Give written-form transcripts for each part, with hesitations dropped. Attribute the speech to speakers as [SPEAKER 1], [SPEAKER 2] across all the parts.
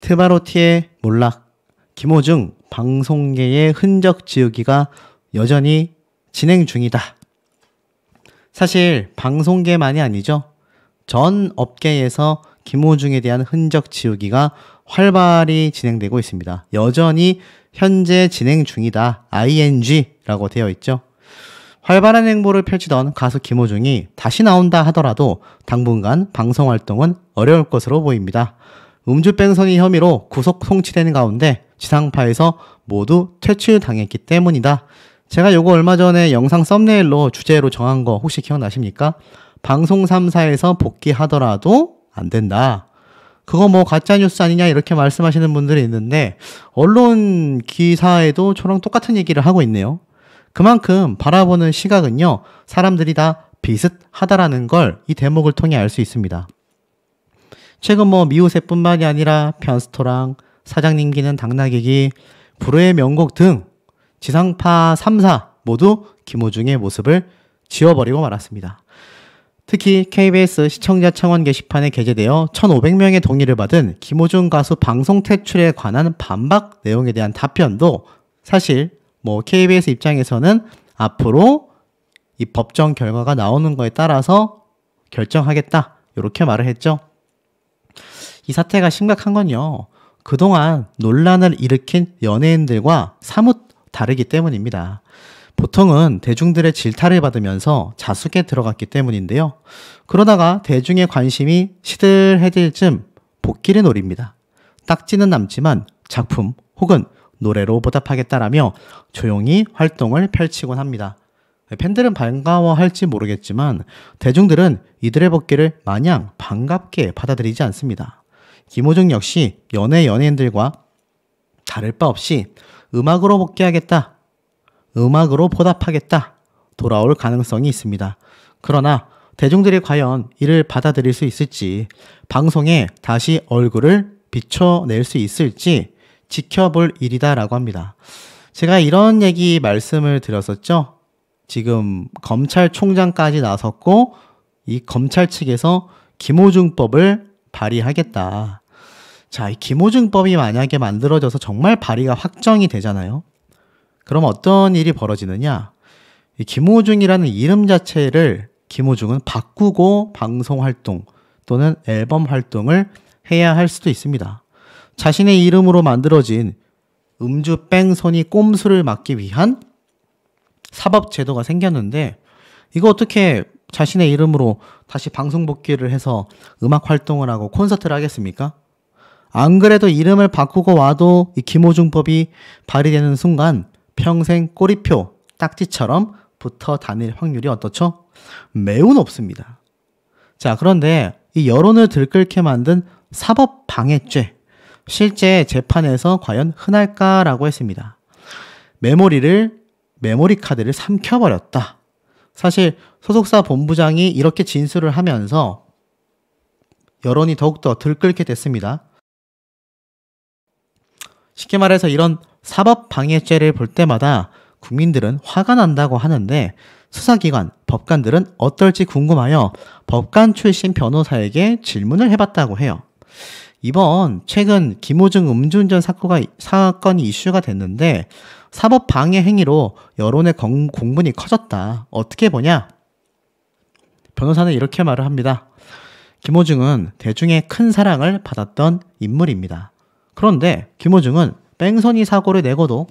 [SPEAKER 1] 트바로티의 몰락, 김호중 방송계의 흔적 지우기가 여전히 진행 중이다. 사실 방송계만이 아니죠. 전 업계에서 김호중에 대한 흔적 지우기가 활발히 진행되고 있습니다. 여전히 현재 진행 중이다. ING라고 되어 있죠. 활발한 행보를 펼치던 가수 김호중이 다시 나온다 하더라도 당분간 방송 활동은 어려울 것으로 보입니다. 음주뺑소니 혐의로 구속 송치되는 가운데 지상파에서 모두 퇴출당했기 때문이다. 제가 요거 얼마 전에 영상 썸네일로 주제로 정한 거 혹시 기억나십니까? 방송 3사에서 복귀하더라도 안 된다. 그거 뭐 가짜뉴스 아니냐 이렇게 말씀하시는 분들이 있는데 언론 기사에도 저랑 똑같은 얘기를 하고 있네요. 그만큼 바라보는 시각은요, 사람들이 다 비슷하다라는 걸 이 대목을 통해 알 수 있습니다. 최근 뭐 미우새뿐만이 아니라 편스토랑, 사장님기는 당나귀기, 불후의 명곡 등 지상파 3사 모두 김호중의 모습을 지워버리고 말았습니다. 특히 KBS 시청자 청원 게시판에 게재되어 1,500명의 동의를 받은 김호중 가수 방송 퇴출에 관한 반박 내용에 대한 답변도 사실 뭐 KBS 입장에서는 앞으로 이 법정 결과가 나오는 거에 따라서 결정하겠다 이렇게 말을 했죠. 이 사태가 심각한 건요, 그동안 논란을 일으킨 연예인들과 사뭇 다르기 때문입니다. 보통은 대중들의 질타를 받으면서 자숙에 들어갔기 때문인데요. 그러다가 대중의 관심이 시들해질 즈음 복귀를 노립니다. 딱지는 남지만 작품 혹은 노래로 보답하겠다라며 조용히 활동을 펼치곤 합니다. 팬들은 반가워할지 모르겠지만 대중들은 이들의 복귀를 마냥 반갑게 받아들이지 않습니다. 김호중 역시 연예인들과 다를 바 없이 음악으로 복귀하겠다, 음악으로 보답하겠다, 돌아올 가능성이 있습니다. 그러나 대중들이 과연 이를 받아들일 수 있을지, 방송에 다시 얼굴을 비춰낼 수 있을지 지켜볼 일이다라고 합니다. 제가 이런 얘기 말씀을 드렸었죠. 지금 검찰총장까지 나섰고 이 검찰 측에서 김호중법을 발의하겠다. 자, 이 김호중법이 만약에 만들어져서 정말 발의가 확정이 되잖아요. 그럼 어떤 일이 벌어지느냐? 이 김호중이라는 이름 자체를 김호중은 바꾸고 방송 활동 또는 앨범 활동을 해야 할 수도 있습니다. 자신의 이름으로 만들어진 음주 뺑소니 꼼수를 막기 위한 사법제도가 생겼는데 이거 어떻게 자신의 이름으로 다시 방송 복귀를 해서 음악 활동을 하고 콘서트를 하겠습니까? 안 그래도 이름을 바꾸고 와도 이 김호중법이 발의되는 순간 평생 꼬리표, 딱지처럼 붙어 다닐 확률이 어떻죠? 매우 높습니다. 자, 그런데 이 여론을 들끓게 만든 사법방해죄, 실제 재판에서 과연 흔할까라고 했습니다. 메모리 카드를 삼켜버렸다. 사실 소속사 본부장이 이렇게 진술을 하면서 여론이 더욱더 들끓게 됐습니다. 쉽게 말해서 이런 사법방해죄를 볼 때마다 국민들은 화가 난다고 하는데 수사기관, 법관들은 어떨지 궁금하여 법관 출신 변호사에게 질문을 해봤다고 해요. 이번 최근 김호중 음주운전 사건이 이슈가 됐는데 사법방해 행위로 여론의 공분이 커졌다. 어떻게 보냐? 변호사는 이렇게 말을 합니다. 김호중은 대중의 큰 사랑을 받았던 인물입니다. 그런데 김호중은 뺑소니 사고를 내고도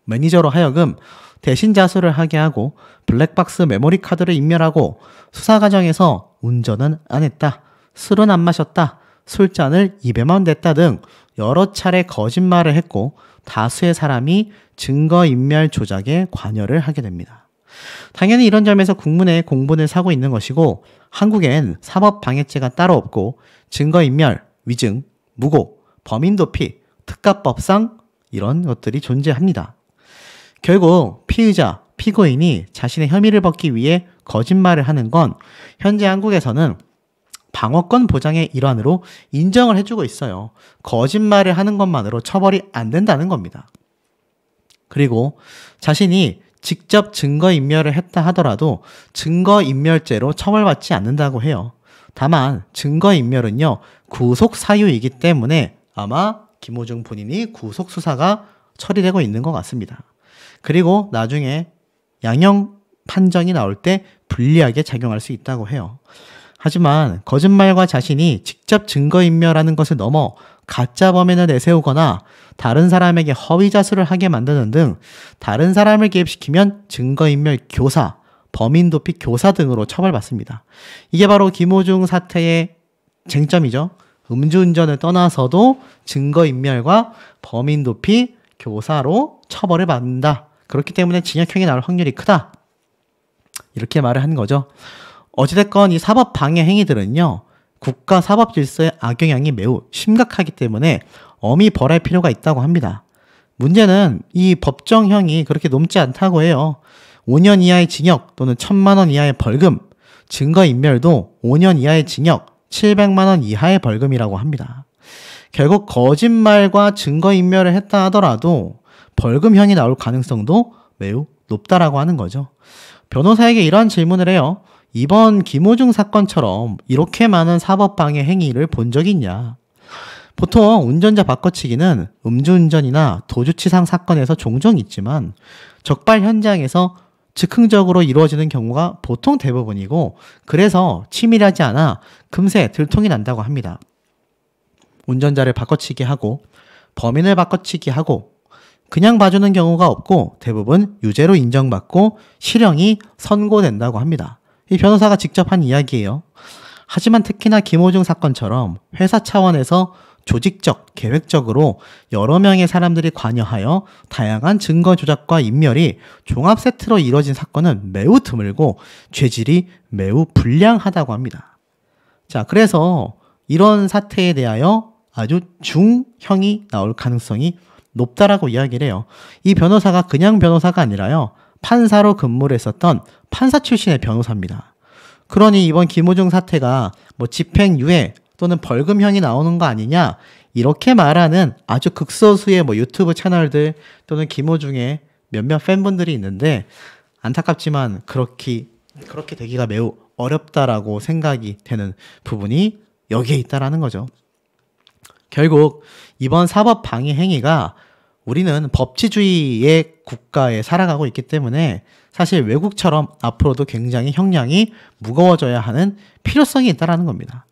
[SPEAKER 1] 매니저로 하여금 대신 자수를 하게 하고 블랙박스 메모리 카드를 인멸하고 수사 과정에서 운전은 안 했다, 술은 안 마셨다, 술잔을 입에만 댔다 등 여러 차례 거짓말을 했고 다수의 사람이 증거인멸 조작에 관여를 하게 됩니다. 당연히 이런 점에서 국민의 공분을 사고 있는 것이고 한국엔 사법방해죄가 따로 없고 증거인멸, 위증, 무고, 범인도피, 특가법상 이런 것들이 존재합니다. 결국 피의자, 피고인이 자신의 혐의를 벗기 위해 거짓말을 하는 건 현재 한국에서는 방어권 보장의 일환으로 인정을 해주고 있어요. 거짓말을 하는 것만으로 처벌이 안 된다는 겁니다. 그리고 자신이 직접 증거인멸을 했다 하더라도 증거인멸죄로 처벌받지 않는다고 해요. 다만 증거인멸은요, 구속사유이기 때문에 아마 김호중 본인이 구속 수사가 처리되고 있는 것 같습니다. 그리고 나중에 양형 판정이 나올 때 불리하게 작용할 수 있다고 해요. 하지만 거짓말과 자신이 직접 증거인멸하는 것을 넘어 가짜 범인을 내세우거나 다른 사람에게 허위자수를 하게 만드는 등 다른 사람을 개입시키면 증거인멸 교사, 범인 도피 교사 등으로 처벌받습니다. 이게 바로 김호중 사태의 쟁점이죠. 음주운전을 떠나서도 증거인멸과 범인 도피 교사로 처벌을 받는다. 그렇기 때문에 징역형이 나올 확률이 크다. 이렇게 말을 한 거죠. 어찌됐건 이 사법 방해 행위들은요, 국가 사법 질서의 악영향이 매우 심각하기 때문에 엄히 벌할 필요가 있다고 합니다. 문제는 이 법정형이 그렇게 높지 않다고 해요. 5년 이하의 징역 또는 1,000만 원 이하의 벌금, 증거인멸도 5년 이하의 징역, 700만 원 이하의 벌금이라고 합니다. 결국 거짓말과 증거인멸을 했다 하더라도 벌금형이 나올 가능성도 매우 높다라고 하는 거죠. 변호사에게 이러한 질문을 해요. 이번 김호중 사건처럼 이렇게 많은 사법방해 행위를 본 적이 있냐? 보통 운전자 바꿔치기는 음주운전이나 도주치상 사건에서 종종 있지만 적발 현장에서 즉흥적으로 이루어지는 경우가 보통 대부분이고, 그래서 치밀하지 않아 금세 들통이 난다고 합니다. 운전자를 바꿔치기 하고 범인을 바꿔치기 하고 그냥 봐주는 경우가 없고 대부분 유죄로 인정받고 실형이 선고된다고 합니다. 이 변호사가 직접 한 이야기예요. 하지만 특히나 김호중 사건처럼 회사 차원에서 조직적, 계획적으로 여러 명의 사람들이 관여하여 다양한 증거 조작과 인멸이 종합 세트로 이루어진 사건은 매우 드물고 죄질이 매우 불량하다고 합니다. 자, 그래서 이런 사태에 대하여 아주 중형이 나올 가능성이 높다라고 이야기를 해요. 이 변호사가 그냥 변호사가 아니라요, 판사로 근무를 했었던 판사 출신의 변호사입니다. 그러니 이번 김호중 사태가 뭐 집행유예 또는 벌금형이 나오는 거 아니냐, 이렇게 말하는 아주 극소수의 뭐 유튜브 채널들 또는 김호중의 몇몇 팬분들이 있는데, 안타깝지만 그렇게 되기가 매우 어렵다라고 생각이 되는 부분이 여기에 있다라는 거죠. 결국 이번 사법 방해 행위가, 우리는 법치주의의 국가에 살아가고 있기 때문에 사실 외국처럼 앞으로도 굉장히 형량이 무거워져야 하는 필요성이 있다는 겁니다.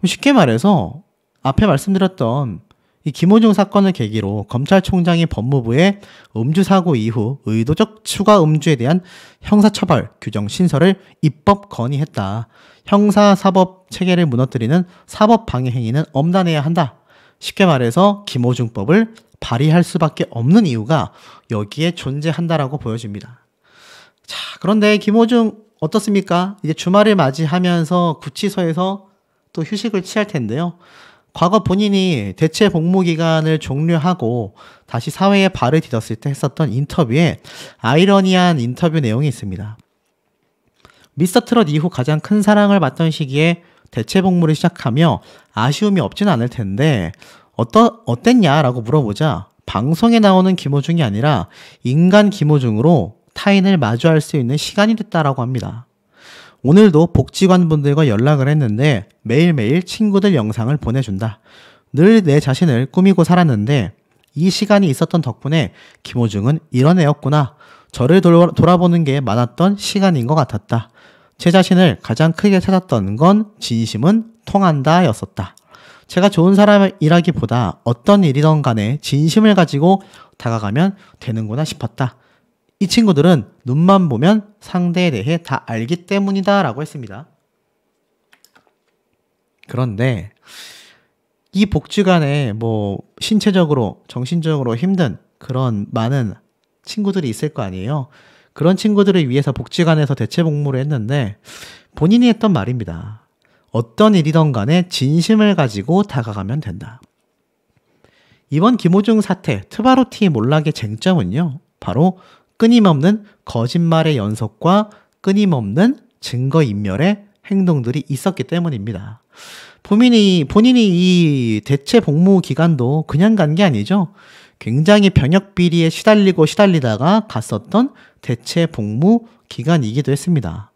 [SPEAKER 1] 쉽게 말해서 앞에 말씀드렸던 이 김호중 사건을 계기로 검찰총장이 법무부에 음주사고 이후 의도적 추가 음주에 대한 형사처벌 규정 신설을 입법 건의했다. 형사사법 체계를 무너뜨리는 사법방해 행위는 엄단해야 한다. 쉽게 말해서 김호중법을 발의할 수밖에 없는 이유가 여기에 존재한다라고 보여집니다. 자, 그런데 김호중 어떻습니까? 이제 주말을 맞이하면서 구치소에서 또 휴식을 취할 텐데요. 과거 본인이 대체 복무 기간을 종료하고 다시 사회에 발을 디뎠을 때 했었던 인터뷰에 아이러니한 인터뷰 내용이 있습니다. 미스터트롯 이후 가장 큰 사랑을 받던 시기에 대체 복무를 시작하며 아쉬움이 없진 않을 텐데 어땠냐라고 물어보자 방송에 나오는 김호중이 아니라 인간 김호중으로 타인을 마주할 수 있는 시간이 됐다라고 합니다. 오늘도 복지관분들과 연락을 했는데 매일매일 친구들 영상을 보내준다. 늘 내 자신을 꾸미고 살았는데 이 시간이 있었던 덕분에 김호중은 이런 애였구나. 저를 돌아보는 게 많았던 시간인 것 같았다. 제 자신을 가장 크게 찾았던 건 진심은 통한다 였었다. 제가 좋은 사람이라기보다 어떤 일이든 간에 진심을 가지고 다가가면 되는구나 싶었다. 이 친구들은 눈만 보면 상대에 대해 다 알기 때문이다 라고 했습니다. 그런데 이 복지관에 뭐 신체적으로 정신적으로 힘든 그런 많은 친구들이 있을 거 아니에요. 그런 친구들을 위해서 복지관에서 대체 복무를 했는데 본인이 했던 말입니다. 어떤 일이든 간에 진심을 가지고 다가가면 된다. 이번 김호중 사태 트바로티 몰락의 쟁점은요, 바로 끊임없는 거짓말의 연속과 끊임없는 증거인멸의 행동들이 있었기 때문입니다. 본인이 이 대체 복무 기간도 그냥 간 게 아니죠. 굉장히 병역 비리에 시달리다가 갔었던 대체 복무 기간이기도 했습니다.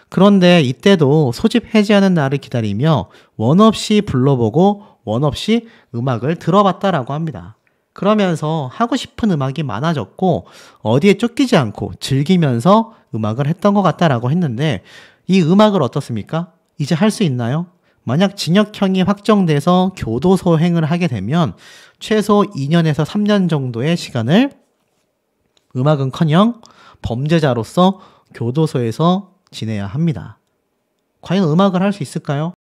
[SPEAKER 1] 그런데 이때도 소집 해지하는 날을 기다리며 원 없이 불러보고 원 없이 음악을 들어봤다라고 합니다. 그러면서 하고 싶은 음악이 많아졌고 어디에 쫓기지 않고 즐기면서 음악을 했던 것 같다라고 했는데 이 음악을 어떻습니까? 이제 할 수 있나요? 만약 징역형이 확정돼서 교도소행을 하게 되면 최소 2년에서 3년 정도의 시간을 음악은커녕 범죄자로서 교도소에서 지내야 합니다. 과연 음악을 할 수 있을까요?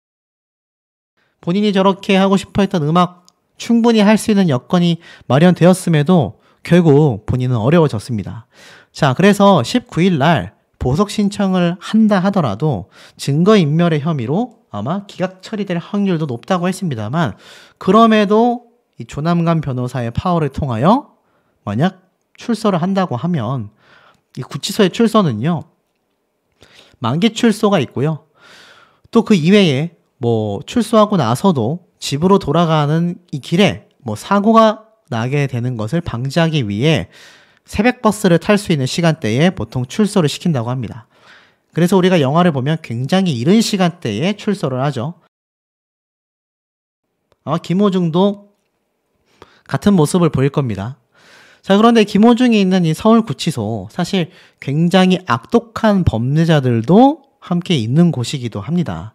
[SPEAKER 1] 본인이 저렇게 하고 싶어 했던 음악 충분히 할 수 있는 여건이 마련되었음에도 결국 본인은 어려워졌습니다. 자, 그래서 19일 날 보석 신청을 한다 하더라도 증거인멸의 혐의로 아마 기각 처리될 확률도 높다고 했습니다만 그럼에도 이 조남관 변호사의 파워를 통하여 만약 출소를 한다고 하면 이 구치소의 출소는요. 만기 출소가 있고요. 또 그 이외에 출소하고 나서도 집으로 돌아가는 이 길에 사고가 나게 되는 것을 방지하기 위해 새벽 버스를 탈 수 있는 시간대에 보통 출소를 시킨다고 합니다. 그래서 우리가 영화를 보면 굉장히 이른 시간대에 출소를 하죠. 아마 김호중도 같은 모습을 보일 겁니다. 자, 그런데 김호중이 있는 이 서울구치소 사실 굉장히 악독한 범죄자들도 함께 있는 곳이기도 합니다.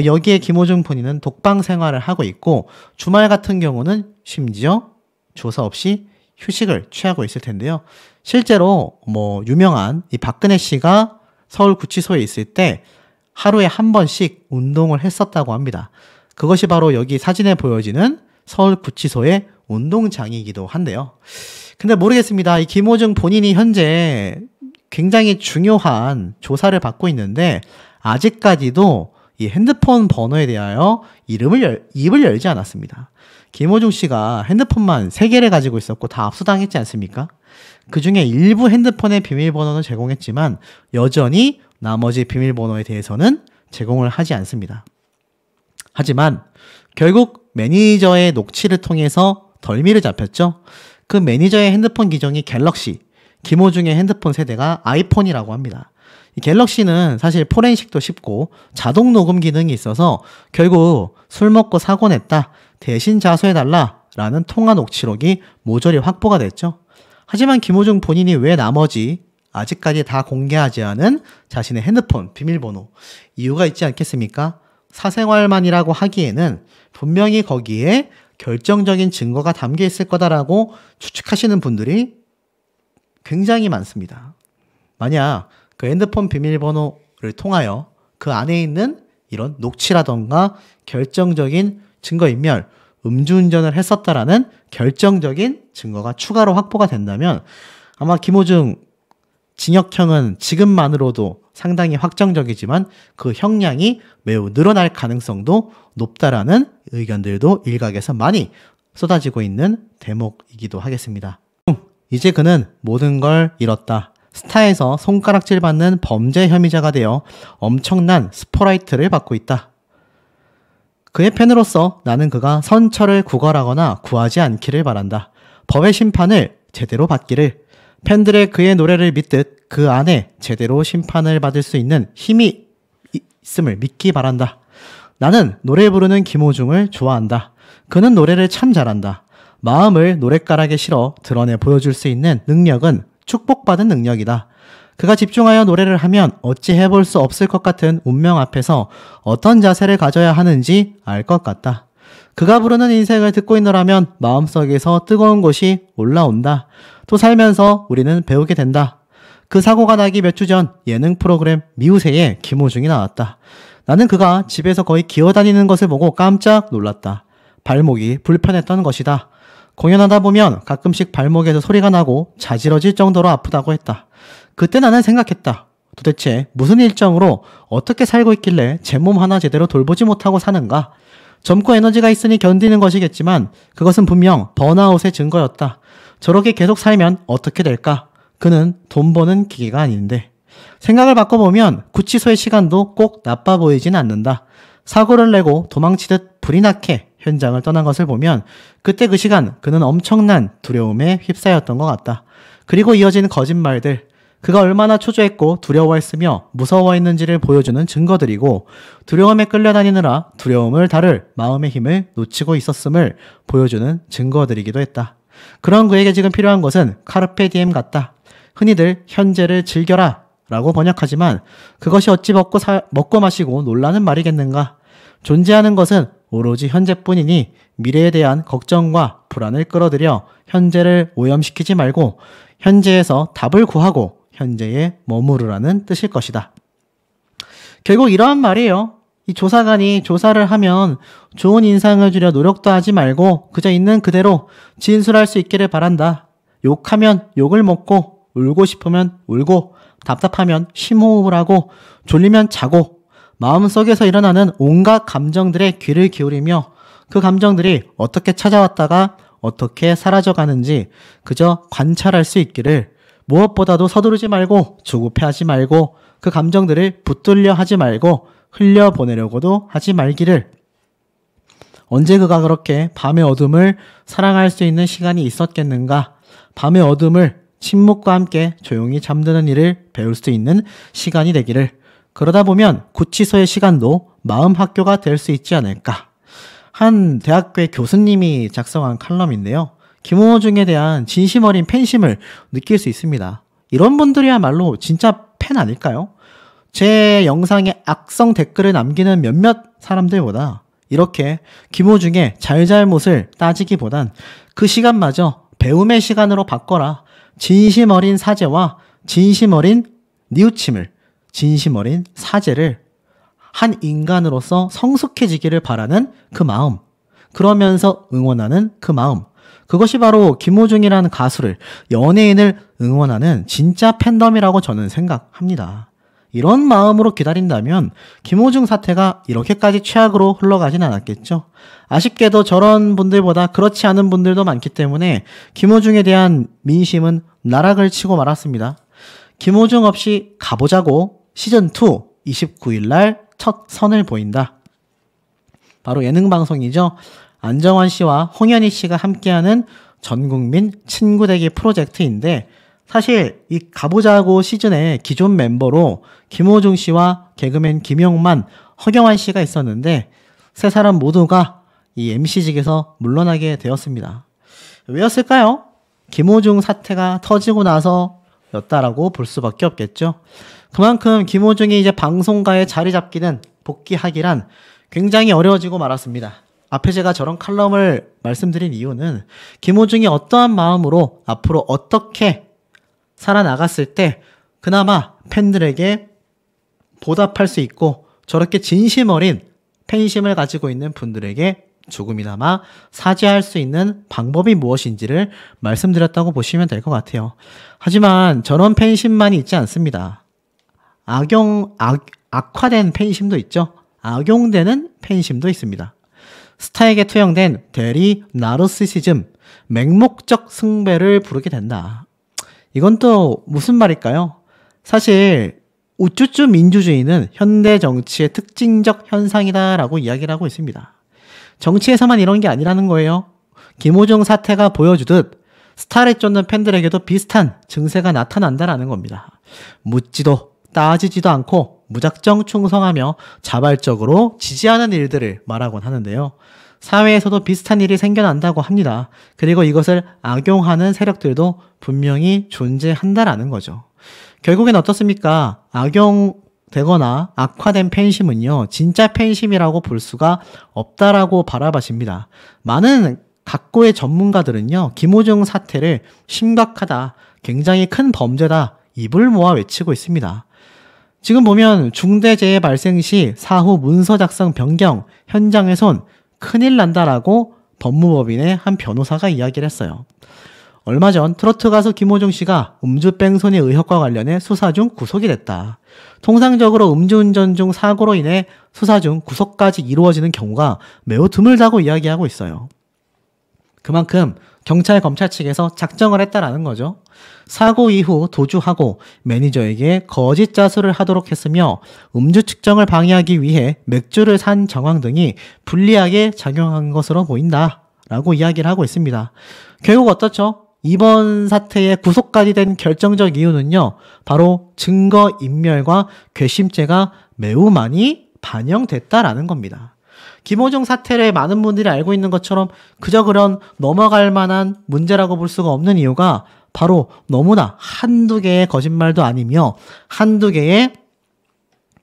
[SPEAKER 1] 여기에 김호중 본인은 독방 생활을 하고 있고 주말 같은 경우는 심지어 조사 없이 휴식을 취하고 있을 텐데요. 실제로 유명한 이 박근혜 씨가 서울구치소에 있을 때 하루에 한 번씩 운동을 했었다고 합니다. 그것이 바로 여기 사진에 보여지는 서울구치소의 운동장이기도 한데요. 근데 모르겠습니다. 이 김호중 본인이 현재 굉장히 중요한 조사를 받고 있는데 아직까지도 이 핸드폰 번호에 대하여 입을 열지 않았습니다. 김호중 씨가 핸드폰만 3개를 가지고 있었고 다 압수당했지 않습니까? 그 중에 일부 핸드폰의 비밀번호는 제공했지만 여전히 나머지 비밀번호에 대해서는 제공을 하지 않습니다. 하지만 결국 매니저의 녹취를 통해서 덜미를 잡혔죠. 그 매니저의 핸드폰 기종이 갤럭시, 김호중의 핸드폰 세대가 아이폰이라고 합니다. 이 갤럭시는 사실 포렌식도 쉽고 자동 녹음 기능이 있어서 결국 술 먹고 사고 냈다, 대신 자수해달라 라는 통화 녹취록이 모조리 확보가 됐죠. 하지만 김호중 본인이 왜 나머지 아직까지 다 공개하지 않은 자신의 핸드폰 비밀번호 이유가 있지 않겠습니까? 사생활만이라고 하기에는 분명히 거기에 결정적인 증거가 담겨 있을 거다라고 추측하시는 분들이 굉장히 많습니다. 만약 그 핸드폰 비밀번호를 통하여 그 안에 있는 이런 녹취라던가 결정적인 증거인멸, 음주운전을 했었다라는 결정적인 증거가 추가로 확보가 된다면 아마 김호중 징역형은 지금만으로도 상당히 확정적이지만 그 형량이 매우 늘어날 가능성도 높다라는 의견들도 일각에서 많이 쏟아지고 있는 대목이기도 하겠습니다. 이제 그는 모든 걸 잃었다. 스타에서 손가락질 받는 범죄 혐의자가 되어 엄청난 스포라이트를 받고 있다. 그의 팬으로서 나는 그가 선처를 구걸하거나 구하지 않기를 바란다. 법의 심판을 제대로 받기를, 팬들의 그의 노래를 믿듯 그 안에 제대로 심판을 받을 수 있는 힘이 있음을 믿기 바란다. 나는 노래 부르는 김호중을 좋아한다. 그는 노래를 참 잘한다. 마음을 노랫가락에 실어 드러내 보여줄 수 있는 능력은 축복받은 능력이다. 그가 집중하여 노래를 하면 어찌 해볼 수 없을 것 같은 운명 앞에서 어떤 자세를 가져야 하는지 알 것 같다. 그가 부르는 인생을 듣고 있노라면 마음속에서 뜨거운 곳이 올라온다. 또 살면서 우리는 배우게 된다. 그 사고가 나기 몇 주 전 예능 프로그램 미우새에 김호중이 나왔다. 나는 그가 집에서 거의 기어다니는 것을 보고 깜짝 놀랐다. 발목이 불편했던 것이다. 공연하다 보면 가끔씩 발목에서 소리가 나고 자지러질 정도로 아프다고 했다. 그때 나는 생각했다. 도대체 무슨 일정으로 어떻게 살고 있길래 제 몸 하나 제대로 돌보지 못하고 사는가? 젊고 에너지가 있으니 견디는 것이겠지만 그것은 분명 번아웃의 증거였다. 저렇게 계속 살면 어떻게 될까? 그는 돈 버는 기계가 아닌데. 생각을 바꿔보면 구치소의 시간도 꼭 나빠 보이진 않는다. 사고를 내고 도망치듯 불이 나게 현장을 떠난 것을 보면 그때 그 시간 그는 엄청난 두려움에 휩싸였던 것 같다. 그리고 이어진 거짓말들, 그가 얼마나 초조했고 두려워했으며 무서워했는지를 보여주는 증거들이고 두려움에 끌려다니느라 두려움을 다룰 마음의 힘을 놓치고 있었음을 보여주는 증거들이기도 했다. 그런 그에게 지금 필요한 것은 카르페 디엠 같다. 흔히들 현재를 즐겨라 라고 번역하지만 그것이 어찌 먹고 마시고 놀라는 말이겠는가. 존재하는 것은 오로지 현재뿐이니 미래에 대한 걱정과 불안을 끌어들여 현재를 오염시키지 말고 현재에서 답을 구하고 현재에 머무르라는 뜻일 것이다. 결국 이러한 말이에요. 이 조사관이 조사를 하면 좋은 인상을 주려 노력도 하지 말고 그저 있는 그대로 진술할 수 있기를 바란다. 욕하면 욕을 먹고 울고 싶으면 울고 답답하면 심호흡을 하고 졸리면 자고 마음속에서 일어나는 온갖 감정들의 귀를 기울이며 그 감정들이 어떻게 찾아왔다가 어떻게 사라져가는지 그저 관찰할 수 있기를, 무엇보다도 서두르지 말고 조급해하지 말고 그 감정들을 붙들려 하지 말고 흘려보내려고도 하지 말기를. 언제 그가 그렇게 밤의 어둠을 사랑할 수 있는 시간이 있었겠는가. 밤의 어둠을 침묵과 함께 조용히 잠드는 일을 배울 수 있는 시간이 되기를. 그러다 보면 구치소의 시간도 마음 학교가 될 수 있지 않을까. 한 대학교의 교수님이 작성한 칼럼인데요. 김호중에 대한 진심 어린 팬심을 느낄 수 있습니다. 이런 분들이야말로 진짜 팬 아닐까요? 제 영상에 악성 댓글을 남기는 몇몇 사람들보다 이렇게 김호중의 잘잘못을 따지기보단 그 시간마저 배움의 시간으로 바꿔라. 진심 어린 사죄와 진심 어린 뉘우침을, 진심 어린 사죄를 한 인간으로서 성숙해지기를 바라는 그 마음, 그러면서 응원하는 그 마음, 그것이 바로 김호중이라는 가수를, 연예인을 응원하는 진짜 팬덤이라고 저는 생각합니다. 이런 마음으로 기다린다면 김호중 사태가 이렇게까지 최악으로 흘러가진 않았겠죠. 아쉽게도 저런 분들보다 그렇지 않은 분들도 많기 때문에 김호중에 대한 민심은 나락을 치고 말았습니다. 김호중 없이 가보자고 시즌2 29일날 첫 선을 보인다. 바로 예능방송이죠. 안정환 씨와 홍현희 씨가 함께하는 전국민 친구되기 프로젝트인데, 사실 이 가보자고 시즌의 기존 멤버로 김호중 씨와 개그맨 김용만, 허경환 씨가 있었는데 세 사람 모두가 이 MC직에서 물러나게 되었습니다. 왜였을까요? 김호중 사태가 터지고 나서였다라고 볼 수밖에 없겠죠. 그만큼 김호중이 이제 방송가에 자리 잡기는, 복귀하기란 굉장히 어려워지고 말았습니다. 앞에 제가 저런 칼럼을 말씀드린 이유는 김호중이 어떠한 마음으로 앞으로 어떻게 살아나갔을 때 그나마 팬들에게 보답할 수 있고 저렇게 진심 어린 팬심을 가지고 있는 분들에게 조금이나마 사죄할 수 있는 방법이 무엇인지를 말씀드렸다고 보시면 될 것 같아요. 하지만 저런 팬심만이 있지 않습니다. 악화된 팬심도 있죠. 악용되는 팬심도 있습니다. 스타에게 투영된 대리 나르시시즘, 맹목적 숭배를 부르게 된다. 이건 또 무슨 말일까요? 사실 우쭈쭈 민주주의는 현대 정치의 특징적 현상이다라고 이야기를 하고 있습니다. 정치에서만 이런 게 아니라는 거예요. 김호중 사태가 보여주듯 스타를 쫓는 팬들에게도 비슷한 증세가 나타난다라는 겁니다. 묻지도 따지지도 않고 무작정 충성하며 자발적으로 지지하는 일들을 말하곤 하는데요. 사회에서도 비슷한 일이 생겨난다고 합니다. 그리고 이것을 악용하는 세력들도 분명히 존재한다라는 거죠. 결국엔 어떻습니까? 악용되거나 악화된 팬심은요, 진짜 팬심이라고 볼 수가 없다라고 바라봐집니다. 많은 각고의 전문가들은요, 김호중 사태를 심각하다, 굉장히 큰 범죄다, 입을 모아 외치고 있습니다. 지금 보면 중대재해 발생 시 사후 문서 작성 변경, 현장훼손, 큰일 난다라고 법무법인의 한 변호사가 이야기를 했어요. 얼마 전 트로트 가수 김호중 씨가 음주뺑소니 의혹과 관련해 수사 중 구속이 됐다. 통상적으로 음주운전 중 사고로 인해 수사 중 구속까지 이루어지는 경우가 매우 드물다고 이야기하고 있어요. 그만큼 경찰, 검찰 측에서 작정을 했다라는 거죠. 사고 이후 도주하고 매니저에게 거짓 자수를 하도록 했으며 음주 측정을 방해하기 위해 맥주를 산 정황 등이 불리하게 작용한 것으로 보인다 라고 이야기를 하고 있습니다. 결국 어떻죠? 이번 사태의 구속까지 된 결정적 이유는요, 바로 증거인멸과 괘씸죄가 매우 많이 반영됐다라는 겁니다. 김호중 사태를 많은 분들이 알고 있는 것처럼 그저 그런 넘어갈 만한 문제라고 볼 수가 없는 이유가 바로 너무나 한두 개의 거짓말도 아니며 한두 개의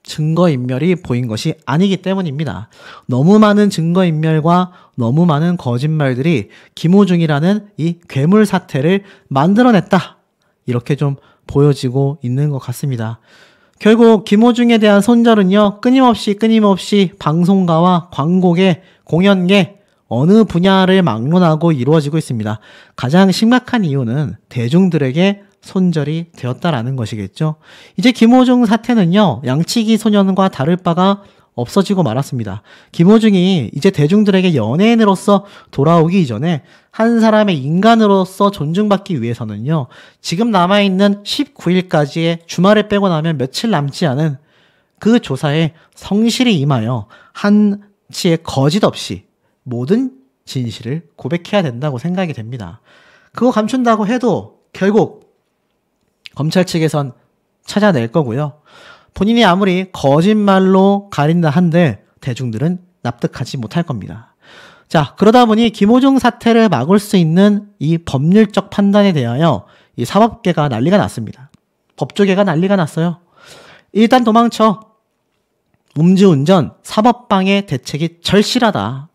[SPEAKER 1] 증거인멸이 보인 것이 아니기 때문입니다. 너무 많은 증거인멸과 너무 많은 거짓말들이 김호중이라는 이 괴물 사태를 만들어냈다. 이렇게 좀 보여지고 있는 것 같습니다. 결국 김호중에 대한 손절은요, 끊임없이 방송가와 광고계, 공연계, 어느 분야를 막론하고 이루어지고 있습니다. 가장 심각한 이유는 대중들에게 손절이 되었다라는 것이겠죠. 이제 김호중 사태는요, 양치기 소년과 다를 바가 없어지고 말았습니다. 김호중이 이제 대중들에게 연예인으로서 돌아오기 이전에 한 사람의 인간으로서 존중받기 위해서는요, 지금 남아있는 19일까지의 주말을 빼고 나면 며칠 남지 않은 그 조사에 성실히 임하여 한치의 거짓 없이 모든 진실을 고백해야 된다고 생각이 됩니다. 그거 감춘다고 해도 결국 검찰 측에선 찾아낼 거고요. 본인이 아무리 거짓말로 가린다 한들 대중들은 납득하지 못할 겁니다. 자, 그러다 보니 김호중 사태를 막을 수 있는 이 법률적 판단에 대하여 이 사법계가 난리가 났습니다. 법조계가 난리가 났어요. 일단 도망쳐. 음주운전, 사법방해 대책이 절실하다.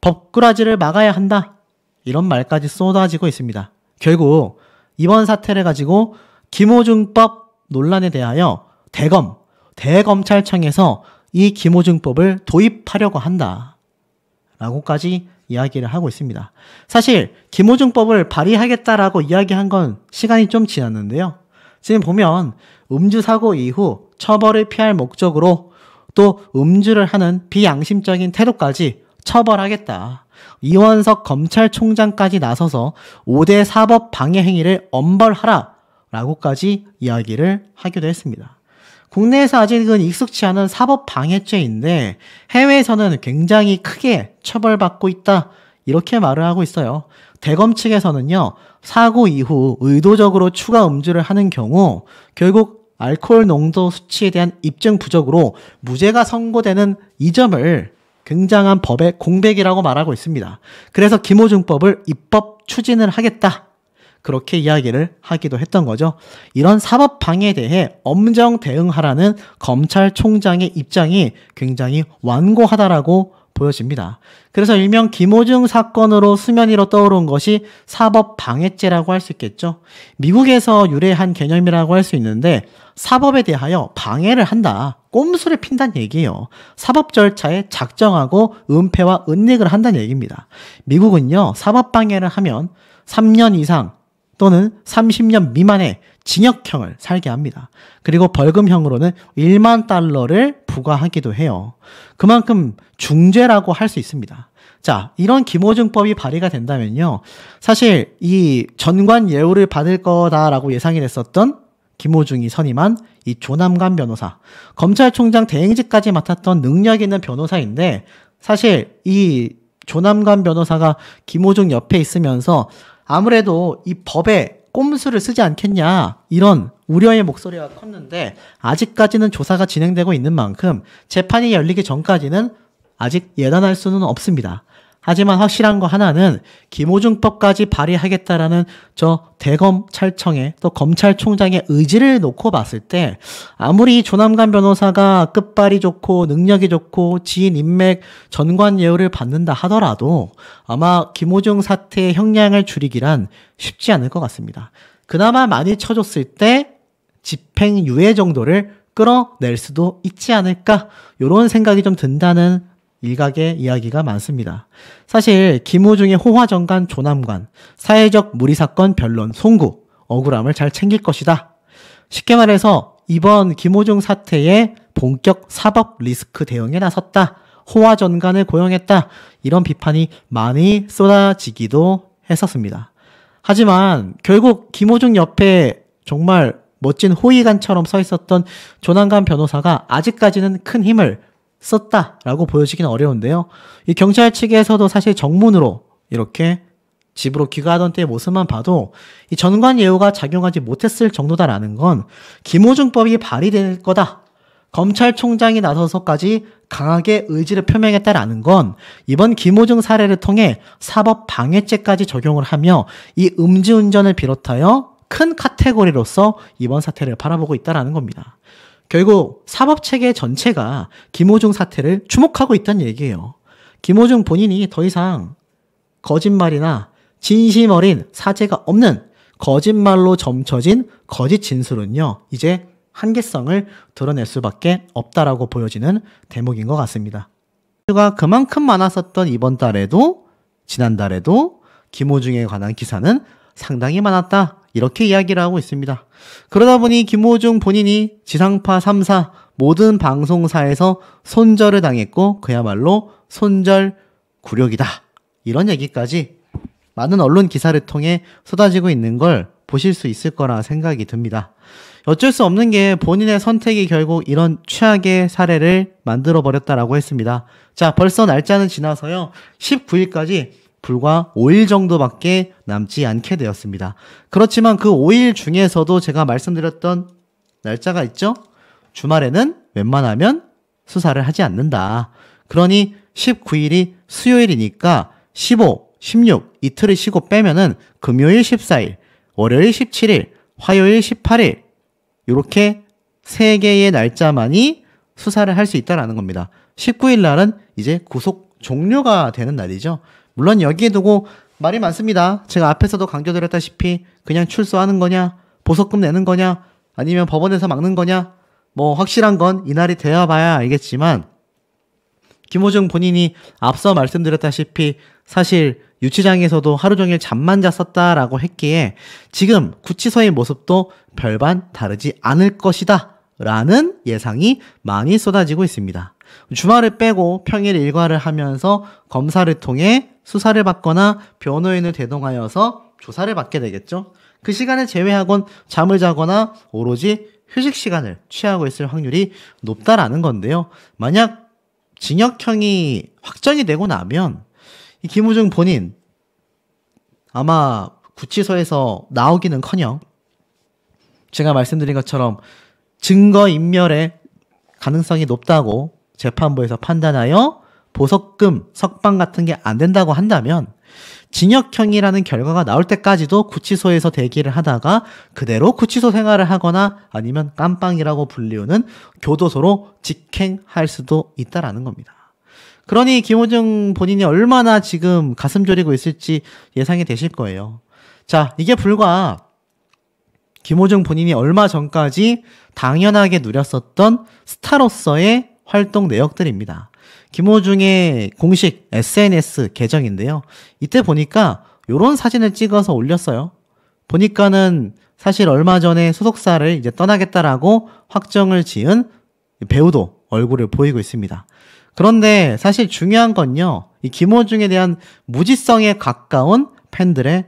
[SPEAKER 1] 법꾸라지를 막아야 한다. 이런 말까지 쏟아지고 있습니다. 결국 이번 사태를 가지고 김호중법 논란에 대하여 대검찰청에서 이 김호중법을 도입하려고 한다 라고까지 이야기를 하고 있습니다. 사실 김호중법을 발의하겠다라고 이야기한 건 시간이 좀 지났는데요. 지금 보면 음주사고 이후 처벌을 피할 목적으로 또 음주를 하는 비양심적인 태도까지 처벌하겠다. 이원석 검찰총장까지 나서서 5대 사법 방해 행위를 엄벌하라 라고까지 이야기를 하기도 했습니다. 국내에서 아직은 익숙치 않은 사법 방해죄인데 해외에서는 굉장히 크게 처벌받고 있다. 이렇게 말을 하고 있어요. 대검 측에서는요, 사고 이후 의도적으로 추가 음주를 하는 경우 결국 알코올 농도 수치에 대한 입증 부족으로 무죄가 선고되는 이 점을 굉장한 법의 공백이라고 말하고 있습니다. 그래서 김호중법을 입법 추진을 하겠다. 그렇게 이야기를 하기도 했던 거죠. 이런 사법 방해에 대해 엄정 대응하라는 검찰총장의 입장이 굉장히 완고하다라고 보여집니다. 그래서 일명 김호중 사건으로 수면 위로 떠오른 것이 사법 방해죄라고 할 수 있겠죠. 미국에서 유래한 개념이라고 할 수 있는데 사법에 대하여 방해를 한다. 꼼수를 핀다는 얘기예요. 사법 절차에 작정하고 은폐와 은닉을 한다는 얘기입니다. 미국은요, 사법 방해를 하면 3년 이상 또는 30년 미만의 징역형을 살게 합니다. 그리고 벌금형으로는 1만 달러를 부과하기도 해요. 그만큼 중죄라고 할 수 있습니다. 자, 이런 김호중법이 발의가 된다면요, 사실 이 전관 예우를 받을 거다라고 예상이 됐었던 김호중이 선임한 이 조남관 변호사, 검찰총장 대행직까지 맡았던 능력 있는 변호사인데, 사실 이 조남관 변호사가 김호중 옆에 있으면서 아무래도 이 법에 꼼수를 쓰지 않겠냐, 이런 우려의 목소리가 컸는데 아직까지는 조사가 진행되고 있는 만큼 재판이 열리기 전까지는 아직 예단할 수는 없습니다. 하지만 확실한 거 하나는 김호중법까지 발의하겠다라는 저 대검찰청의 또 검찰총장의 의지를 놓고 봤을 때 아무리 조남관 변호사가 끝발이 좋고 능력이 좋고 지인 인맥 전관 예우를 받는다 하더라도 아마 김호중 사태의 형량을 줄이기란 쉽지 않을 것 같습니다. 그나마 많이 쳐줬을 때 집행유예 정도를 끌어낼 수도 있지 않을까, 이런 생각이 좀 든다는 일각의 이야기가 많습니다. 사실 김호중의 호화정관 조남관, 사회적 무리사건 변론 송구, 억울함을 잘 챙길 것이다. 쉽게 말해서 이번 김호중 사태에 본격 사법 리스크 대응에 나섰다. 호화전관을 고용했다. 이런 비판이 많이 쏟아지기도 했었습니다. 하지만 결국 김호중 옆에 정말 멋진 호위관처럼 서 있었던 조남관 변호사가 아직까지는 큰 힘을 썼다라고 보여지기는 어려운데요. 이 경찰 측에서도 사실 정문으로 이렇게 집으로 귀가하던 때의 모습만 봐도 이 전관예우가 작용하지 못했을 정도다라는 건 김호중법이 발의될 거다. 검찰총장이 나서서까지 강하게 의지를 표명했다라는 건 이번 김호중 사례를 통해 사법방해죄까지 적용을 하며 이 음주운전을 비롯하여 큰 카테고리로서 이번 사태를 바라보고 있다는 겁니다. 결국 사법체계 전체가 김호중 사태를 주목하고 있다는 얘기예요. 김호중 본인이 더 이상 거짓말이나 진심 어린 사죄가 없는 거짓말로 점쳐진 거짓 진술은요, 이제 한계성을 드러낼 수밖에 없다라고 보여지는 대목인 것 같습니다. 가 그만큼 많았었던 이번 달에도 지난달에도 김호중에 관한 기사는 상당히 많았다. 이렇게 이야기를 하고 있습니다. 그러다 보니 김호중 본인이 지상파 3사 모든 방송사에서 손절을 당했고 그야말로 손절 굴욕이다. 이런 얘기까지 많은 언론 기사를 통해 쏟아지고 있는 걸 보실 수 있을 거라 생각이 듭니다. 어쩔 수 없는 게 본인의 선택이 결국 이런 최악의 사례를 만들어버렸다라고 했습니다. 자, 벌써 날짜는 지나서요. 19일까지 불과 5일 정도밖에 남지 않게 되었습니다. 그렇지만 그 5일 중에서도 제가 말씀드렸던 날짜가 있죠? 주말에는 웬만하면 수사를 하지 않는다. 그러니 19일이 수요일이니까 15, 16 이틀을 쉬고 빼면은 금요일 14일, 월요일 17일, 화요일 18일 이렇게 3개의 날짜만이 수사를 할 수 있다는 겁니다. 19일 날은 이제 구속 종료가 되는 날이죠. 물론 여기에 두고 말이 많습니다. 제가 앞에서도 강조드렸다시피 그냥 출소하는 거냐, 보석금 내는 거냐, 아니면 법원에서 막는 거냐, 뭐 확실한 건 이날이 되어봐야 알겠지만 김호중 본인이 앞서 말씀드렸다시피 사실 유치장에서도 하루 종일 잠만 잤었다라고 했기에 지금 구치소의 모습도 별반 다르지 않을 것이다 라는 예상이 많이 쏟아지고 있습니다. 주말을 빼고 평일 일과를 하면서 검사를 통해 수사를 받거나 변호인을 대동하여서 조사를 받게 되겠죠. 그 시간을 제외하곤 잠을 자거나 오로지 휴식 시간을 취하고 있을 확률이 높다라는 건데요. 만약 징역형이 확정이 되고 나면 이 김호중 본인 아마 구치소에서 나오기는커녕 제가 말씀드린 것처럼 증거인멸의 가능성이 높다고 재판부에서 판단하여 보석금, 석방 같은 게 안 된다고 한다면 징역형이라는 결과가 나올 때까지도 구치소에서 대기를 하다가 그대로 구치소 생활을 하거나 아니면 깜빵이라고 불리우는 교도소로 직행할 수도 있다라는 겁니다. 그러니 김호중 본인이 얼마나 지금 가슴 졸이고 있을지 예상이 되실 거예요. 자, 이게 불과 김호중 본인이 얼마 전까지 당연하게 누렸었던 스타로서의 활동 내역들입니다. 김호중의 공식 SNS 계정인데요. 이때 보니까 이런 사진을 찍어서 올렸어요. 보니까는 사실 얼마 전에 소속사를 이제 떠나겠다라고 확정을 지은 배우도 얼굴을 보이고 있습니다. 그런데 사실 중요한 건요, 이 김호중에 대한 무지성에 가까운 팬들의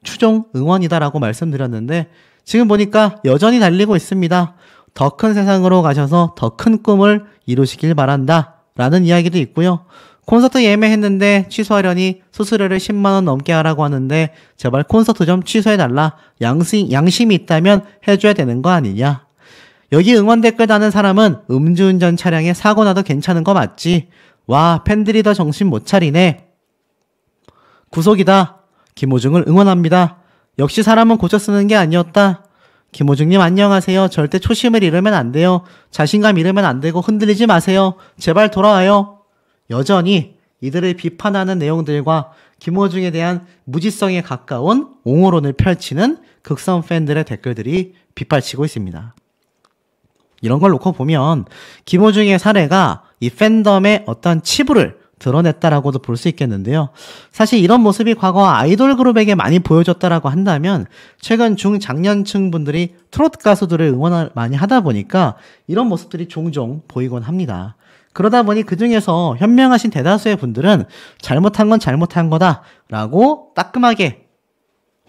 [SPEAKER 1] 추종 응원이다라고 말씀드렸는데 지금 보니까 여전히 달리고 있습니다. 더 큰 세상으로 가셔서 더 큰 꿈을 이루시길 바란다 라는 이야기도 있고요. 콘서트 예매했는데 취소하려니 수수료를 10만 원 넘게 하라고 하는데 제발 콘서트 좀 취소해달라. 양심이 있다면 해줘야 되는 거 아니냐. 여기 응원 댓글 다는 사람은 음주운전 차량에 사고 나도 괜찮은 거 맞지? 와, 팬들이 더 정신 못 차리네. 구속이다. 김호중을 응원합니다. 역시 사람은 고쳐 쓰는 게 아니었다. 김호중님 안녕하세요. 절대 초심을 잃으면 안 돼요. 자신감 잃으면 안 되고 흔들리지 마세요. 제발 돌아와요. 여전히 이들을 비판하는 내용들과 김호중에 대한 무지성에 가까운 옹호론을 펼치는 극성 팬들의 댓글들이 빗발치고 있습니다. 이런 걸 놓고 보면 김호중의 사례가 이 팬덤의 어떤 치부를 드러냈다라고도 볼 수 있겠는데요. 사실 이런 모습이 과거 아이돌 그룹에게 많이 보여줬다라고 한다면 최근 중장년층 분들이 트로트 가수들을 응원을 많이 하다 보니까 이런 모습들이 종종 보이곤 합니다. 그러다 보니 그중에서 현명하신 대다수의 분들은 잘못한 건 잘못한 거다라고 따끔하게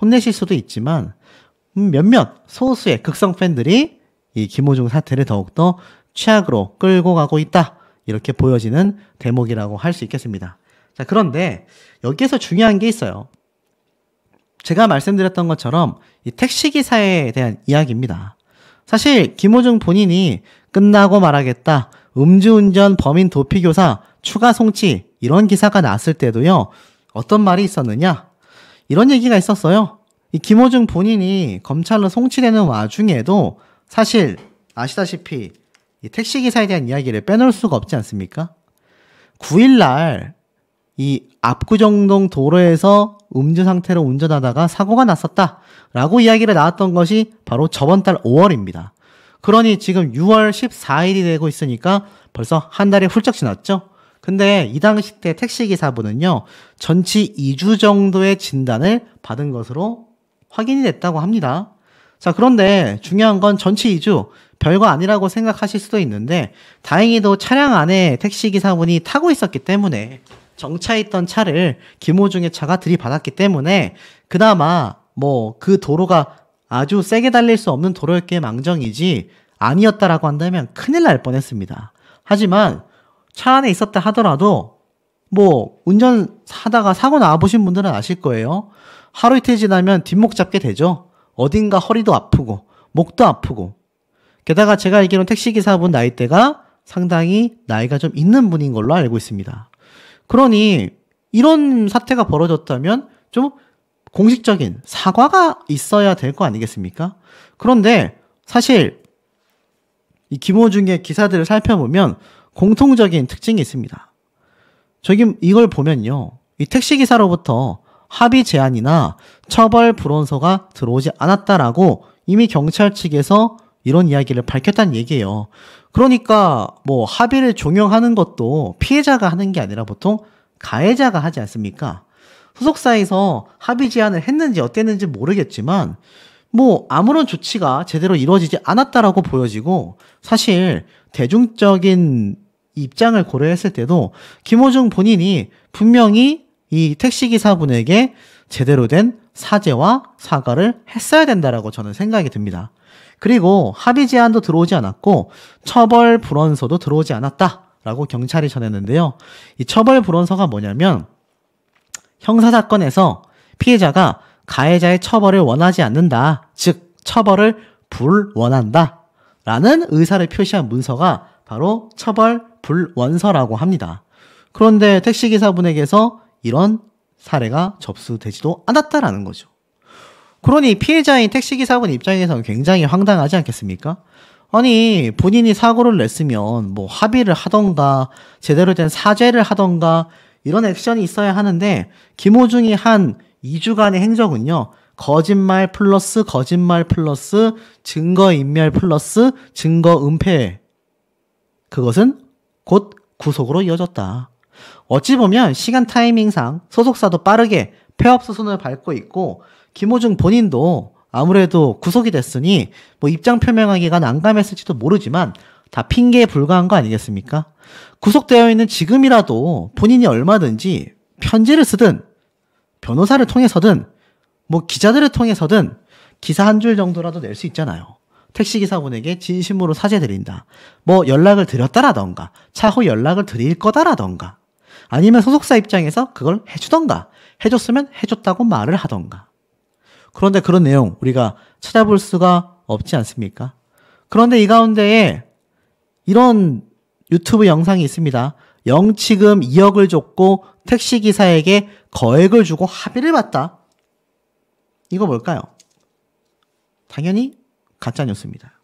[SPEAKER 1] 혼내실 수도 있지만 몇몇 소수의 극성 팬들이 이 김호중 사태를 더욱더 최악으로 끌고 가고 있다. 이렇게 보여지는 대목이라고 할 수 있겠습니다. 자, 그런데 여기에서 중요한 게 있어요. 제가 말씀드렸던 것처럼 이 택시기사에 대한 이야기입니다. 사실 김호중 본인이 끝나고 말하겠다, 음주운전 범인 도피교사 추가 송치 이런 기사가 났을 때도요. 어떤 말이 있었느냐? 이런 얘기가 있었어요. 이 김호중 본인이 검찰로 송치되는 와중에도 사실 아시다시피 이 택시기사에 대한 이야기를 빼놓을 수가 없지 않습니까? 9일날 이 압구정동 도로에서 음주 상태로 운전하다가 사고가 났었다라고 이야기가 나왔던 것이 바로 저번 달 5월입니다. 그러니 지금 6월 14일이 되고 있으니까 벌써 한 달이 훌쩍 지났죠? 근데 이 당시 때 택시기사분은요, 전치 2주 정도의 진단을 받은 것으로 확인이 됐다고 합니다. 자, 그런데 중요한 건 전치 2주, 별거 아니라고 생각하실 수도 있는데, 다행히도 차량 안에 택시기사분이 타고 있었기 때문에, 정차해 있던 차를 김호중의 차가 들이받았기 때문에, 그나마 그 도로가 아주 세게 달릴 수 없는 도로였기에 망정이지, 아니었다라고 한다면 큰일 날 뻔했습니다. 하지만, 차 안에 있었다 하더라도 운전하다가 사고 나와보신 분들은 아실 거예요. 하루 이틀 지나면 뒷목 잡게 되죠. 어딘가 허리도 아프고 목도 아프고. 게다가 제가 알기로는 택시기사분 나이대가 상당히 나이가 좀 있는 분인 걸로 알고 있습니다. 그러니 이런 사태가 벌어졌다면 좀 공식적인 사과가 있어야 될 거 아니겠습니까? 그런데 사실 이 김호중의 기사들을 살펴보면 공통적인 특징이 있습니다. 저기 이걸 보면요. 이 택시기사로부터 합의 제안이나 처벌 불원서가 들어오지 않았다라고 이미 경찰 측에서 이런 이야기를 밝혔다는 얘기예요. 그러니까 합의를 종용하는 것도 피해자가 하는 게 아니라 보통 가해자가 하지 않습니까? 소속사에서 합의 제안을 했는지 어땠는지 모르겠지만 아무런 조치가 제대로 이루어지지 않았다라고 보여지고, 사실 대중적인 입장을 고려했을 때도 김호중 본인이 분명히 이 택시기사분에게 제대로 된 사죄와 사과를 했어야 된다라고 저는 생각이 듭니다. 그리고 합의 제안도 들어오지 않았고 처벌 불원서도 들어오지 않았다라고 경찰이 전했는데요. 이 처벌 불원서가 뭐냐면, 형사사건에서 피해자가 가해자의 처벌을 원하지 않는다, 즉 처벌을 불원한다 라는 의사를 표시한 문서가 바로 처벌 불원서라고 합니다. 그런데 택시기사분에게서 이런 사례가 접수되지도 않았다라는 거죠. 그러니 피해자인 택시기사분 입장에서는 굉장히 황당하지 않겠습니까? 아니, 본인이 사고를 냈으면 합의를 하던가 제대로 된 사죄를 하던가 이런 액션이 있어야 하는데, 김호중이 한 2주간의 행적은요, 거짓말 플러스 거짓말 플러스 증거인멸 플러스 증거은폐, 그것은 곧 구속으로 이어졌다. 어찌 보면 시간 타이밍상 소속사도 빠르게 폐업 소송을 밟고 있고, 김호중 본인도 아무래도 구속이 됐으니 입장 표명하기가 난감했을지도 모르지만 다 핑계에 불과한 거 아니겠습니까? 구속되어 있는 지금이라도 본인이 얼마든지 편지를 쓰든 변호사를 통해서든 기자들을 통해서든 기사 한 줄 정도라도 낼 수 있잖아요. 택시기사분에게 진심으로 사죄드린다, 연락을 드렸다라던가 차후 연락을 드릴 거다라던가, 아니면 소속사 입장에서 그걸 해주던가, 해줬으면 해줬다고 말을 하던가. 그런데 그런 내용 우리가 찾아볼 수가 없지 않습니까? 그런데 이 가운데에 이런 유튜브 영상이 있습니다. 영치금 2억을 줬고 택시기사에게 거액을 주고 합의를 봤다. 이거 뭘까요? 당연히 가짜뉴스입니다.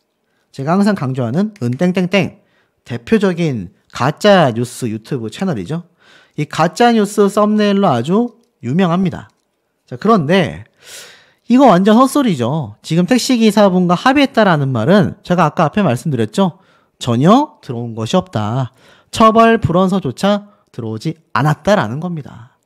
[SPEAKER 1] 제가 항상 강조하는 은땡땡땡, 대표적인 가짜뉴스 유튜브 채널이죠. 이 가짜뉴스 썸네일로 아주 유명합니다. 자, 그런데 이거 완전 헛소리죠. 지금 택시기사분과 합의했다라는 말은 제가 아까 앞에 말씀드렸죠. 전혀 들어온 것이 없다. 처벌 불원서조차 들어오지 않았다라는 겁니다.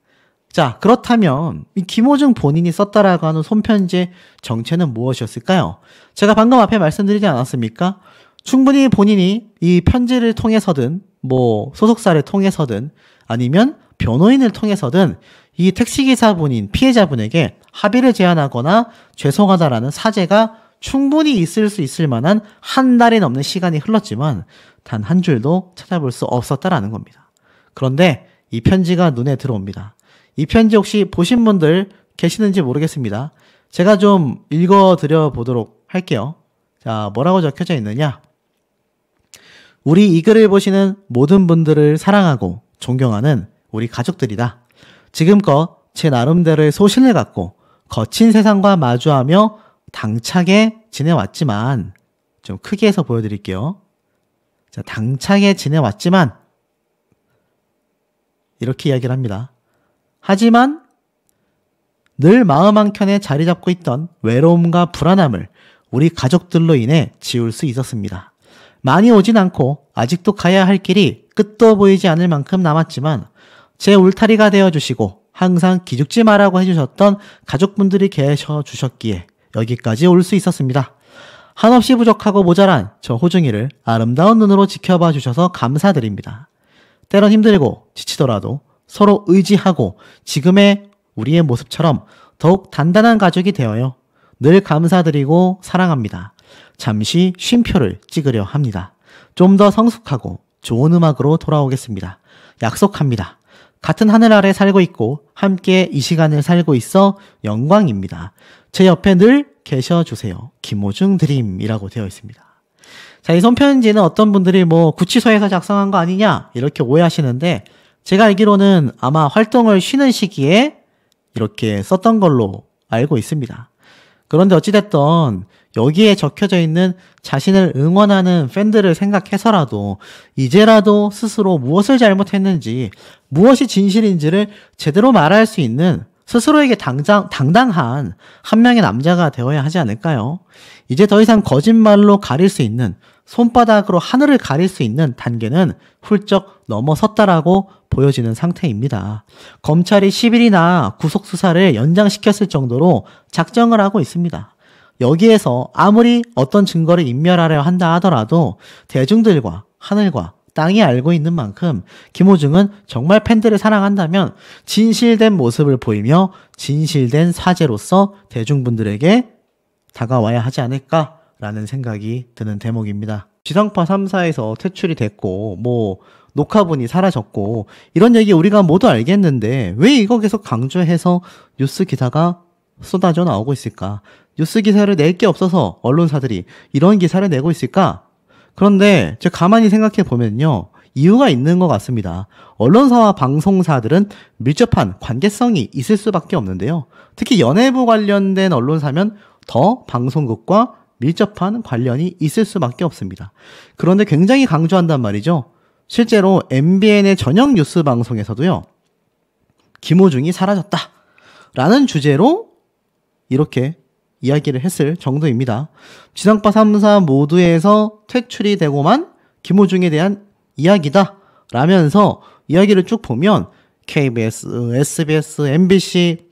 [SPEAKER 1] 자, 그렇다면 이 김호중 본인이 썼다라고 하는 손편지의 정체는 무엇이었을까요? 제가 방금 앞에 말씀드리지 않았습니까? 충분히 본인이 이 편지를 통해서든 소속사를 통해서든 아니면 변호인을 통해서든 이 택시기사분인 피해자분에게 합의를 제안하거나 죄송하다라는 사죄가 충분히 있을 수 있을 만한 한 달이 넘는 시간이 흘렀지만 단 한 줄도 찾아볼 수 없었다라는 겁니다. 그런데 이 편지가 눈에 들어옵니다. 이 편지 혹시 보신 분들 계시는지 모르겠습니다. 제가 좀 읽어드려 보도록 할게요. 자, 뭐라고 적혀져 있느냐? 우리 이 글을 보시는 모든 분들을 사랑하고 존경하는 우리 가족들이다. 지금껏 제 나름대로의 소신을 갖고 거친 세상과 마주하며 당차게 지내왔지만, 좀 크게 해서 보여드릴게요. 자, 당차게 지내왔지만 이렇게 이야기를 합니다. 하지만 늘 마음 한켠에 자리 잡고 있던 외로움과 불안함을 우리 가족들로 인해 지울 수 있었습니다. 많이 오진 않고 아직도 가야 할 길이 끝도 보이지 않을 만큼 남았지만 제 울타리가 되어주시고 항상 기죽지 말라고 해주셨던 가족분들이 계셔주셨기에 여기까지 올 수 있었습니다. 한없이 부족하고 모자란 저 호중이를 아름다운 눈으로 지켜봐 주셔서 감사드립니다. 때론 힘들고 지치더라도 서로 의지하고 지금의 우리의 모습처럼 더욱 단단한 가족이 되어요. 늘 감사드리고 사랑합니다. 잠시 쉼표를 찍으려 합니다. 좀 더 성숙하고 좋은 음악으로 돌아오겠습니다. 약속합니다. 같은 하늘 아래 살고 있고 함께 이 시간을 살고 있어 영광입니다. 제 옆에 늘 계셔주세요. 김호중 드림이라고 되어 있습니다. 자, 이 손편지는 어떤 분들이 뭐 구치소에서 작성한 거 아니냐 이렇게 오해하시는데, 제가 알기로는 아마 활동을 쉬는 시기에 이렇게 썼던 걸로 알고 있습니다. 그런데 어찌됐든 여기에 적혀져 있는 자신을 응원하는 팬들을 생각해서라도 이제라도 스스로 무엇을 잘못했는지, 무엇이 진실인지를 제대로 말할 수 있는 스스로에게 당당한 한 명의 남자가 되어야 하지 않을까요? 이제 더 이상 거짓말로 가릴 수 있는, 손바닥으로 하늘을 가릴 수 있는 단계는 훌쩍 넘어섰다라고 보여지는 상태입니다. 검찰이 10일이나 구속수사를 연장시켰을 정도로 작정을 하고 있습니다. 여기에서 아무리 어떤 증거를 인멸하려 한다 하더라도 대중들과 하늘과 땅이 알고 있는 만큼 김호중은 정말 팬들을 사랑한다면 진실된 모습을 보이며 진실된 사죄로서 대중분들에게 다가와야 하지 않을까라는 생각이 드는 대목입니다. 지상파 3사에서 퇴출이 됐고 뭐 녹화본이 사라졌고 이런 얘기 우리가 모두 알겠는데 왜 이거 계속 강조해서 뉴스 기사가 쏟아져 나오고 있을까? 뉴스 기사를 낼 게 없어서 언론사들이 이런 기사를 내고 있을까? 그런데 제가 가만히 생각해 보면요, 이유가 있는 것 같습니다. 언론사와 방송사들은 밀접한 관계성이 있을 수밖에 없는데요. 특히 연예부 관련된 언론사면 더 방송국과 밀접한 관련이 있을 수밖에 없습니다. 그런데 굉장히 강조한단 말이죠. 실제로 MBN의 저녁 뉴스 방송에서도요, 김호중이 사라졌다 라는 주제로 이렇게 이야기를 했을 정도입니다. 지상파 3사 모두에서 퇴출이 되고만 김호중에 대한 이야기다 라면서 이야기를 쭉 보면 KBS, SBS, MBC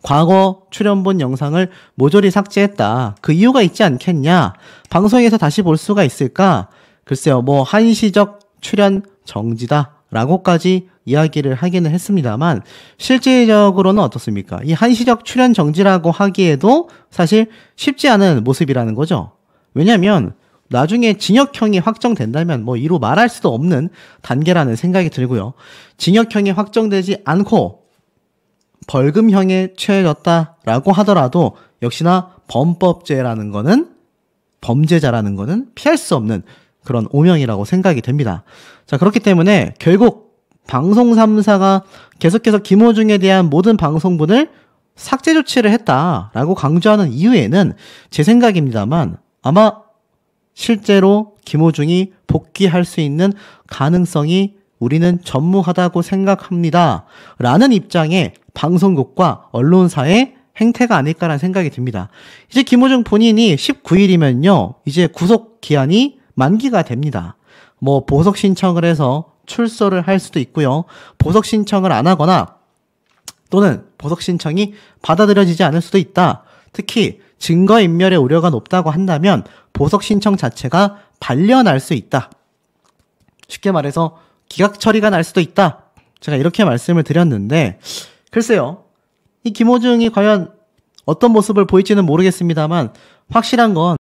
[SPEAKER 1] 과거 출연본 영상을 모조리 삭제했다. 그 이유가 있지 않겠냐? 방송에서 다시 볼 수가 있을까? 글쎄요, 뭐 한시적 출연 정지다 라고까지 이야기를 하기는 했습니다만 실질적으로는 어떻습니까? 이 한시적 출연 정지라고 하기에도 사실 쉽지 않은 모습이라는 거죠. 왜냐하면 나중에 징역형이 확정된다면 뭐 이루 말할 수도 없는 단계라는 생각이 들고요. 징역형이 확정되지 않고 벌금형에 처해졌다라고 하더라도 역시나 범죄자라는 거는 피할 수 없는 그런 오명이라고 생각이 됩니다. 자, 그렇기 때문에 결국 방송 3사가 계속해서 김호중에 대한 모든 방송분을 삭제 조치를 했다라고 강조하는 이유에는 제 생각입니다만 아마 실제로 김호중이 복귀할 수 있는 가능성이 우리는 전무하다고 생각합니다 라는 입장의 방송국과 언론사의 행태가 아닐까라는 생각이 듭니다. 이제 김호중 본인이 19일이면요 이제 구속 기한이 만기가 됩니다. 뭐 보석 신청을 해서 출소를 할 수도 있고요. 보석 신청을 안 하거나 또는 보석 신청이 받아들여지지 않을 수도 있다. 특히 증거인멸의 우려가 높다고 한다면 보석 신청 자체가 반려날 수 있다. 쉽게 말해서 기각 처리가 날 수도 있다. 제가 이렇게 말씀을 드렸는데 글쎄요. 이 김호중이 과연 어떤 모습을 보일지는 모르겠습니다만 확실한 건